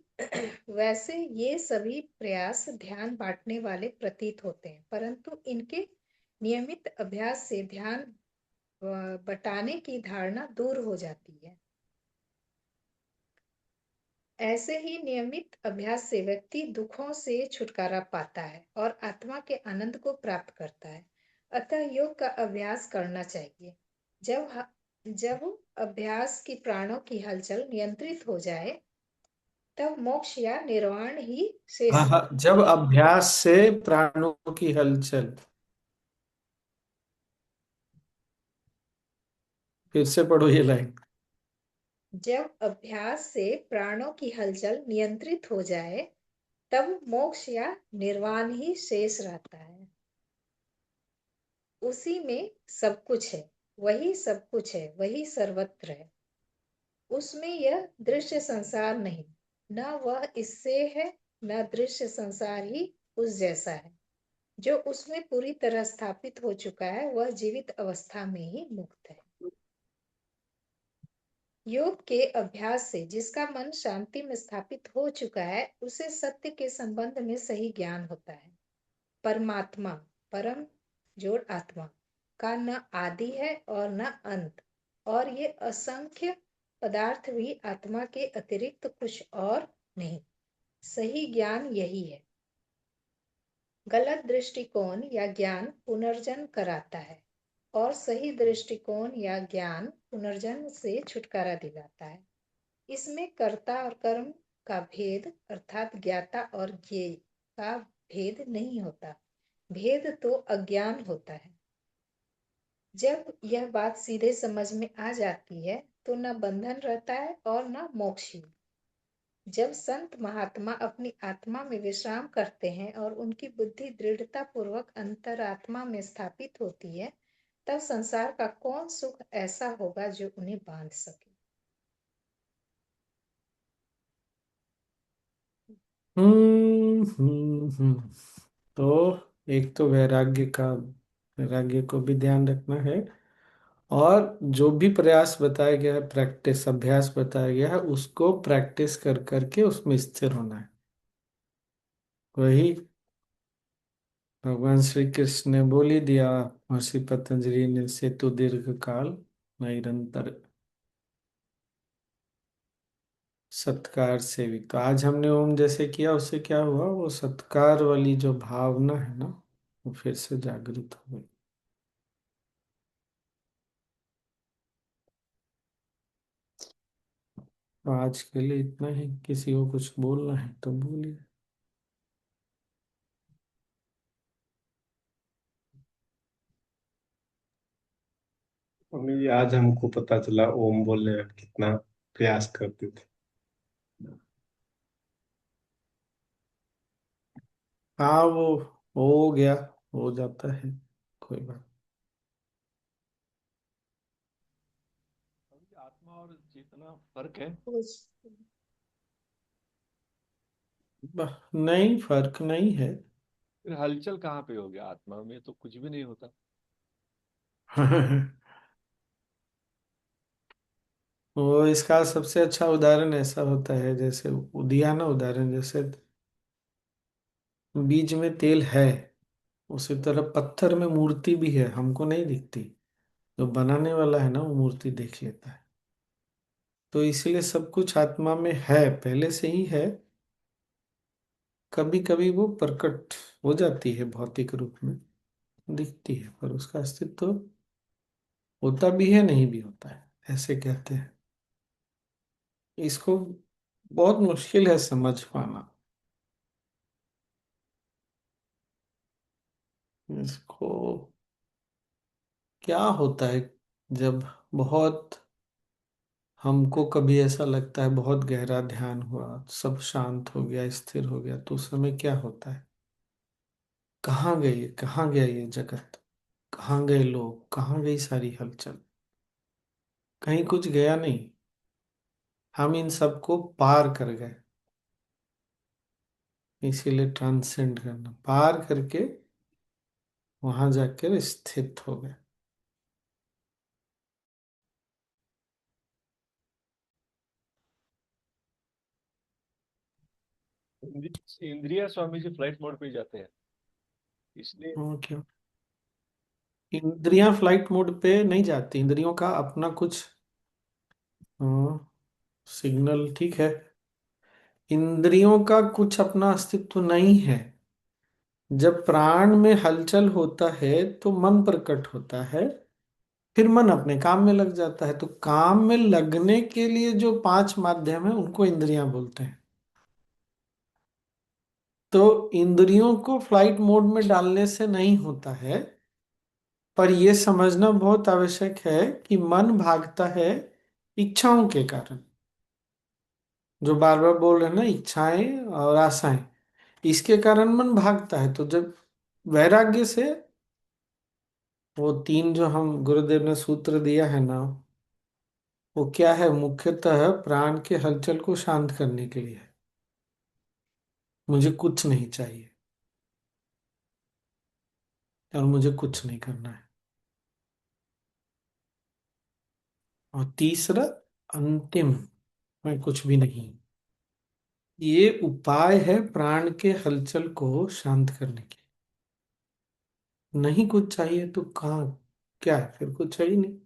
वैसे ये सभी प्रयास ध्यान बांटने वाले प्रतीत होते हैं, परंतु इनके नियमित अभ्यास से ध्यान बटाने की धारणा दूर हो जाती है। ऐसे ही नियमित अभ्यास से व्यक्ति दुखों से छुटकारा पाता है और आत्मा के आनंद को प्राप्त करता है। अतः योग का अभ्यास करना चाहिए। जब अभ्यास की प्राणों की हलचल नियंत्रित हो जाए तब मोक्ष या निर्वाण ही हाँ शेष हाँ, रहता जब अभ्यास से प्राणों की हलचल, फिर से पढ़ो ये लाइन। है। जब अभ्यास से प्राणों की हलचल नियंत्रित हो जाए तब मोक्ष या निर्वाण ही शेष रहता है। उसी में सब कुछ है, वही सब कुछ है, वही सर्वत्र है। उसमें यह दृश्य संसार नहीं, न वह इससे है, न दृश्य संसार ही उस जैसा है। जो उसमें पूरी तरह स्थापित हो चुका है वह जीवित अवस्था में ही मुक्त है। योग के अभ्यास से जिसका मन शांति में स्थापित हो चुका है उसे सत्य के संबंध में सही ज्ञान होता है। परमात्मा, परम जोड़ आत्मा का न आदि है और न अंत, और ये असंख्य पदार्थ भी आत्मा के अतिरिक्त कुछ और नहीं। सही ज्ञान यही है। गलत दृष्टिकोण या ज्ञान पुनर्जन्म कराता है और सही दृष्टिकोण या ज्ञान पुनर्जन्म से छुटकारा दिलाता है। इसमें कर्ता और कर्म का भेद अर्थात ज्ञाता और ज्ञेय का भेद नहीं होता। भेद तो अज्ञान होता है। जब यह बात सीधे समझ में आ जाती है तो न बंधन रहता है और न मोक्ष ही। जब संत महात्मा अपनी आत्मा में विश्राम करते हैं और उनकी बुद्धि दृढ़ता पूर्वक अंतरात्मा में स्थापित होती है, तब संसार का कौन सुख ऐसा होगा जो उन्हें बांध सके। तो एक तो वैराग्य को भी ध्यान रखना है, और जो भी प्रयास बताया गया है, प्रैक्टिस अभ्यास बताया गया है, उसको प्रैक्टिस कर करके उसमें स्थिर होना है। वही भगवान श्री कृष्ण ने बोल ही दिया, महर्षि पतंजलि ने, सेतु दीर्घ काल निरंतर सत्कार से भी। तो आज हमने ओम जैसे किया, उससे क्या हुआ, वो सत्कार वाली जो भावना है ना, वो फिर से जागृत हो गई। तो आज के लिए इतना ही। किसी को कुछ बोलना है तो बोलिए। मम्मी, आज हमको पता चला ओम बोलने में कितना प्रयास करते थे। हाँ, वो हो गया, हो जाता है, कोई बात। अभी आत्मा और चेतना फर्क है? नहीं, फर्क नहीं है। फिर हलचल कहाँ पे हो गया? आत्मा में तो कुछ भी नहीं होता। वो इसका सबसे अच्छा उदाहरण ऐसा होता है, जैसे दिया ना उदाहरण, जैसे बीज में तेल है, उसी तरह पत्थर में मूर्ति भी है, हमको नहीं दिखती, जो बनाने वाला है ना वो मूर्ति देख लेता है। तो इसलिए सब कुछ आत्मा में है, पहले से ही है। कभी कभी वो प्रकट हो जाती है भौतिक रूप में, दिखती है, पर उसका अस्तित्व होता भी है नहीं भी होता है, ऐसे कहते हैं। इसको बहुत मुश्किल है समझ पाना इसको। क्या होता है जब बहुत, हमको कभी ऐसा लगता है बहुत गहरा ध्यान हुआ, सब शांत हो गया, स्थिर हो गया, तो उस समय क्या होता है? कहाँ गए, कहाँ गया ये जगत, कहाँ गए लोग, कहाँ गई सारी हलचल? कहीं कुछ गया नहीं, हम इन सबको पार कर गए। इसीलिए ट्रांसेंड करना, पार करके वहां जाकर स्थित हो गए। इंद्रिया स्वामी जी फ्लाइट मोड पे ही जाते हैं, इसलिए। क्यों? इंद्रियां फ्लाइट मोड पे नहीं जाती, इंद्रियों का अपना कुछ सिग्नल, ठीक है। इंद्रियों का कुछ अपना अस्तित्व नहीं है। जब प्राण में हलचल होता है तो मन प्रकट होता है, फिर मन अपने काम में लग जाता है। तो काम में लगने के लिए जो पांच माध्यम है उनको इंद्रियां बोलते हैं। तो इंद्रियों को फ्लाइट मोड में डालने से नहीं होता है, पर यह समझना बहुत आवश्यक है कि मन भागता है इच्छाओं के कारण। जो बार बार बोल रहे हैं ना, इच्छाएं और आशाएं, इसके कारण मन भागता है। तो जब वैराग्य से, वो तीन जो हम गुरुदेव ने सूत्र दिया है ना, वो क्या है? मुख्यतः प्राण के हलचल को शांत करने के लिए है। मुझे कुछ नहीं चाहिए और मुझे कुछ नहीं करना है। और तीसरा, अंतिम, मैं कुछ भी नहीं। ये उपाय है प्राण के हलचल को शांत करने के। नहीं कुछ चाहिए तो कहाँ, क्या है फिर? कुछ है ही नहीं।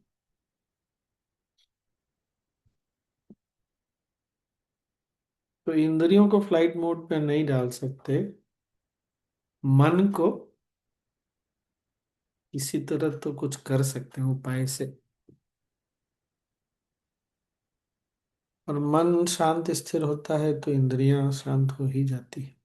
तो इंद्रियों को फ्लाइट मोड पे नहीं डाल सकते, मन को इसी तरह तो कुछ कर सकते हैं उपाय से। और मन शांत स्थिर होता है तो इंद्रियां शांत हो ही जाती है।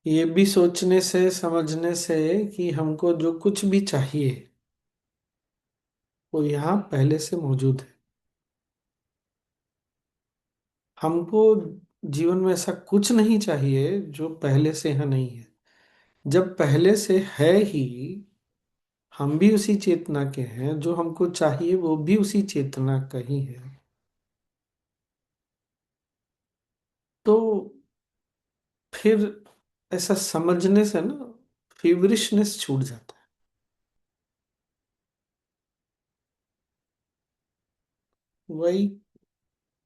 ये भी सोचने से, समझने से कि हमको जो कुछ भी चाहिए वो यहाँ पहले से मौजूद है। हमको जीवन में ऐसा कुछ नहीं चाहिए जो पहले से यहाँ नहीं है। जब पहले से है ही, हम भी उसी चेतना के हैं, जो हमको चाहिए वो भी उसी चेतना का ही है। तो फिर ऐसा समझने से ना फीवरिशनेस छूट जाता है। वही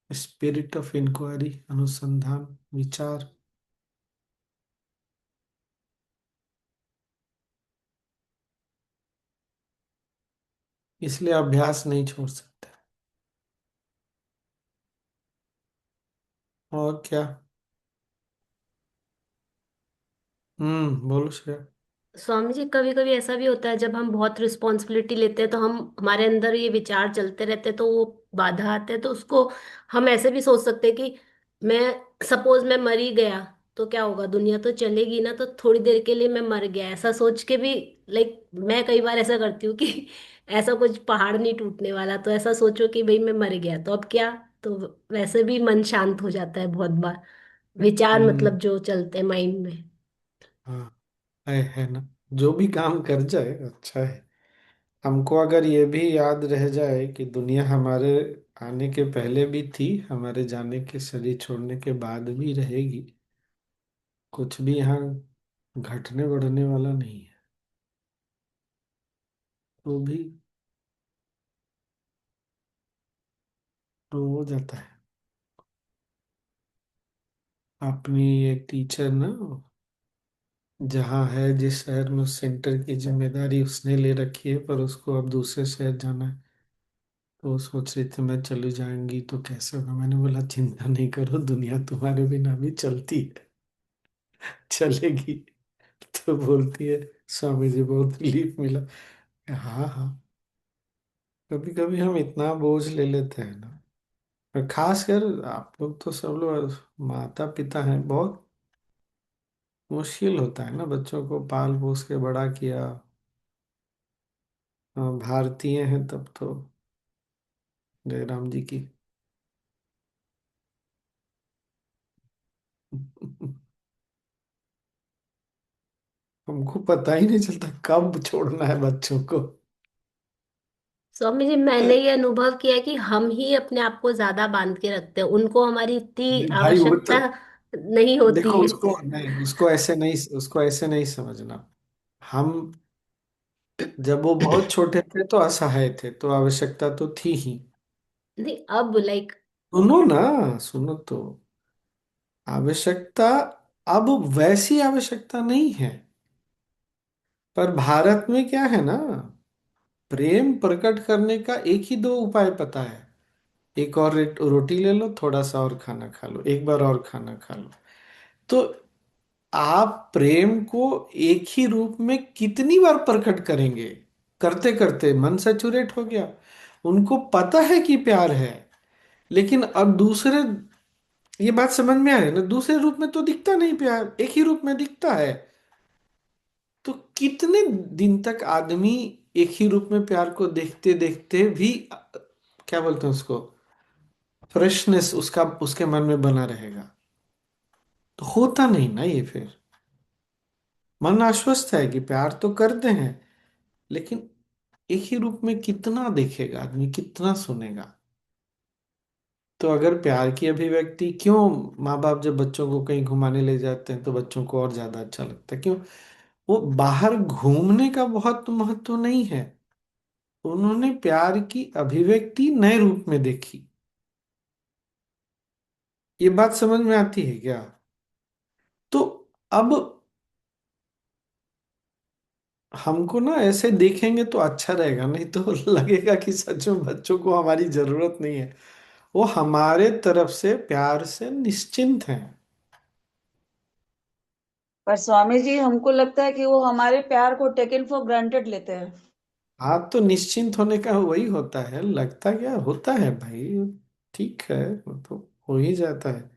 स्पिरिट ऑफ इंक्वायरी, अनुसंधान, विचार। इसलिए अभ्यास नहीं छोड़ सकते। और क्या? बोलो श्रेया। स्वामी जी, कभी कभी ऐसा भी होता है जब हम बहुत रिस्पॉन्सिबिलिटी लेते हैं तो हम हमारे अंदर ये विचार चलते रहते हैं, तो वो बाधा आते हैं, तो उसको हम ऐसे भी सोच सकते हैं कि मैं सपोज मैं मर ही गया तो क्या होगा, दुनिया तो चलेगी ना, तो थोड़ी देर के लिए मैं मर गया, ऐसा सोच के भी लाइक मैं कई बार ऐसा करती हूँ कि ऐसा कुछ पहाड़ नहीं टूटने वाला, तो ऐसा सोचो कि भाई मैं मर गया तो अब क्या। तो वैसे भी मन शांत हो जाता है बहुत बार, विचार हम्म। मतलब जो चलते हैं माइंड में। हाँ, है ना। जो भी काम कर जाए अच्छा है। हमको अगर ये भी याद रह जाए कि दुनिया हमारे आने के पहले भी थी, हमारे जाने के, शरीर छोड़ने के बाद भी रहेगी, कुछ भी यहाँ घटने बढ़ने वाला नहीं है, तो भी तो हो जाता है। अपनी एक टीचर ना, जहाँ है जिस शहर में, उस सेंटर की जिम्मेदारी उसने ले रखी है, पर उसको अब दूसरे शहर जाना है। तो वो सोच रही थी मैं चली जाएंगी तो कैसे होगा। मैंने बोला चिंता नहीं करो, दुनिया तुम्हारे बिना भी चलती है, चलेगी। तो बोलती है स्वामी जी बहुत रिलीफ मिला। हाँ हाँ, कभी कभी हम इतना बोझ ले लेते हैं ना, और खासकर आप लोग तो सब लोग माता पिता हैं, बहुत मुश्किल होता है ना बच्चों को पाल पोस के बड़ा किया। भारतीय हैं तब तो जयराम जी की। हमको पता ही नहीं चलता कब छोड़ना है बच्चों को। स्वामी जी, मैंने ये अनुभव किया है कि हम ही अपने आप को ज्यादा बांध के रखते हैं, उनको हमारी इतनी नहीं भाई, वो तो आवश्यकता नहीं होती देखो, है। उसको नहीं, उसको ऐसे नहीं समझना। हम जब वो बहुत छोटे थे तो असहाय थे, तो आवश्यकता तो थी ही। नहीं, अब लाइक सुनो ना, सुनो तो, आवश्यकता अब वैसी आवश्यकता नहीं है। पर भारत में क्या है ना, प्रेम प्रकट करने का एक ही दो उपाय पता है। एक और रोटी ले लो, थोड़ा सा और खाना खा लो, एक बार और खाना खा लो। तो आप प्रेम को एक ही रूप में कितनी बार प्रकट करेंगे? करते करते मन सैचुरेट हो गया। उनको पता है कि प्यार है, लेकिन अब दूसरे, ये बात समझ में आ रही है ना, दूसरे रूप में तो दिखता नहीं प्यार, एक ही रूप में दिखता है। तो कितने दिन तक आदमी एक ही रूप में प्यार को देखते देखते भी क्या बोलते हैं उसको, फ्रेशनेस उसका उसके मन में बना रहेगा? तो होता नहीं ना ये फिर। मन आश्वस्त है कि प्यार तो करते हैं, लेकिन एक ही रूप में कितना देखेगा आदमी, कितना सुनेगा? तो अगर प्यार की अभिव्यक्ति क्यों, माँ बाप जब बच्चों को कहीं घुमाने ले जाते हैं तो बच्चों को और ज्यादा अच्छा लगता है, क्यों? वो बाहर घूमने का बहुत महत्व नहीं है, उन्होंने प्यार की अभिव्यक्ति नए रूप में देखी। ये बात समझ में आती है क्या? तो अब हमको ना ऐसे देखेंगे तो अच्छा रहेगा, नहीं तो लगेगा कि सच में बच्चों को हमारी जरूरत नहीं है। वो हमारे तरफ से प्यार से निश्चिंत हैं। पर स्वामी जी, हमको लगता है कि वो हमारे प्यार को टेकन फॉर ग्रांटेड लेते हैं। आप तो निश्चिंत होने का वही होता है, लगता क्या होता है भाई, ठीक है, वो तो हो ही जाता है।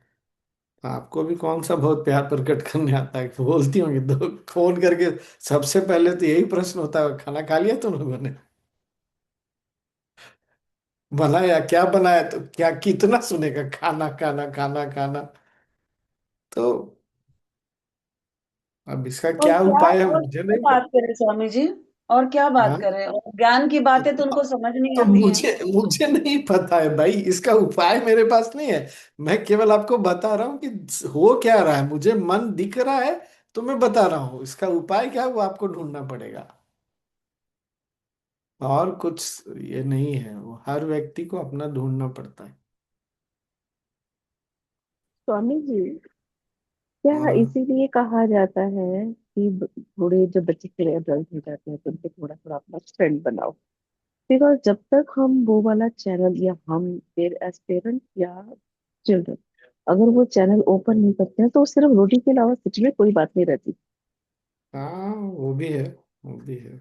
आपको भी कौन सा बहुत प्यार प्रकट करने आता है, बोलती होंगी तो फोन करके। सबसे पहले तो यही प्रश्न होता है, खाना खा लिया तुम लोगों ने? बनाया क्या बनाया, तो क्या कितना सुनेगा, खाना खाना खाना खाना। तो अब इसका और क्या क्या उपाय है और मुझे क्या नहीं बात पता। करें स्वामी जी? और क्या बात हाँ, करें? और ज्ञान की बातें तो उनको समझ नहीं तो आती हैं। मुझे मुझे नहीं पता है भाई, इसका उपाय मेरे पास नहीं है। मैं केवल आपको बता रहा हूँ कि हो क्या रहा है, मुझे मन दिख रहा है, तो मैं बता रहा हूँ। इसका उपाय क्या है, वो आपको ढूंढना पड़ेगा। और कुछ ये नहीं है, वो हर व्यक्ति को अपना ढूंढना पड़ता है। स्वामी जी, क्या हाँ इसीलिए कहा जाता है कि बूढ़े जब बच्चे थोड़े अडल्ट हो जाते हैं तो उनको थोड़ा थोड़ा अपना फ्रेंड बनाओ? बिकॉज जब तक हम वो वाला चैनल, या हम एज पेरेंट या चिल्ड्रन, अगर वो चैनल ओपन नहीं करते हैं तो सिर्फ रोटी के अलावा सच में कोई बात नहीं रहती। हाँ, वो भी है, वो भी है।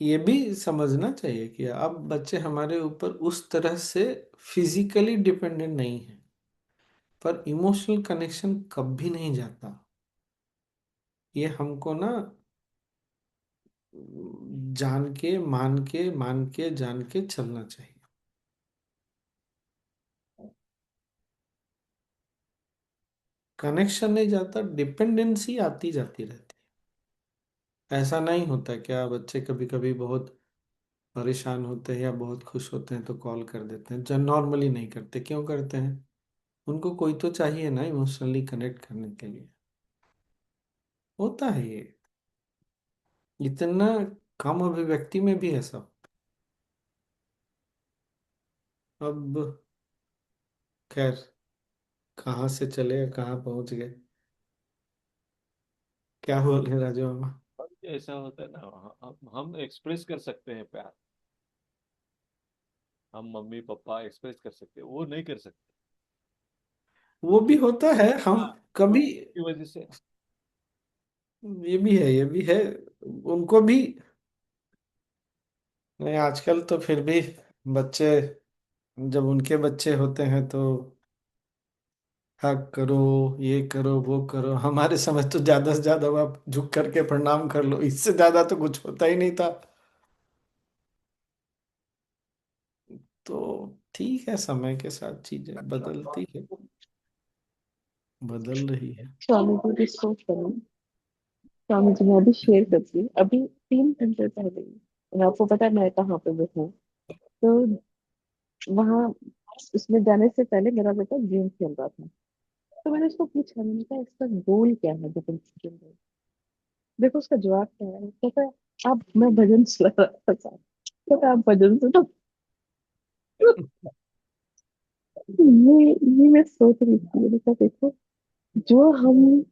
ये भी समझना चाहिए कि अब बच्चे हमारे ऊपर उस तरह से फिजिकली डिपेंडेंट नहीं है, पर इमोशनल कनेक्शन कभी नहीं जाता। ये हमको ना जान के मान के जान के चलना चाहिए। कनेक्शन नहीं जाता, डिपेंडेंसी आती जाती रहती है। ऐसा नहीं होता क्या, बच्चे कभी कभी बहुत परेशान होते हैं या बहुत खुश होते हैं तो कॉल कर देते हैं, जब नॉर्मली नहीं करते, क्यों करते हैं? उनको कोई तो चाहिए ना इमोशनली कनेक्ट करने के लिए। होता है ये, इतना कम अभिव्यक्ति में भी है सब। अब खैर, कहाँ से चले कहाँ पहुंच गए। क्या बोल रहे राजू मामा? और ऐसा होता है ना, हम एक्सप्रेस कर सकते हैं प्यार, हम मम्मी पापा एक्सप्रेस कर सकते हैं, वो नहीं कर सकते। वो भी होता है, हम हाँ, कभी। की वजह से। ये भी है, ये भी है। उनको भी नहीं, आजकल तो फिर भी बच्चे, जब उनके बच्चे होते हैं तो हक करो, ये करो, वो करो। हमारे समय तो ज्यादा से ज्यादा वो आप झुक करके प्रणाम कर लो, इससे ज्यादा तो कुछ होता ही नहीं था। तो ठीक है, समय के साथ चीजें बदलती है, बदल रही है। स्वामी जी भी सोच रहे हैं। स्वामी जी मैं अभी शेयर करती हूँ, अभी 3 घंटे पहले ही, और आपको पता है मैं कहाँ पे भी हूँ। तो वहाँ उसमें जाने से पहले मेरा बेटा गेम खेल रहा था। तो मैंने उसको पूछा, मैंने कहा इसका गोल क्या है जो तुम खेल रहे हो। देखो उसका जवाब क्या है, कहता है आप, मैं भजन सुना रहा था साहब। कहता आप भजन सुनो। ये मैं सोच रही थी, मैंने कहा देखो, जो हम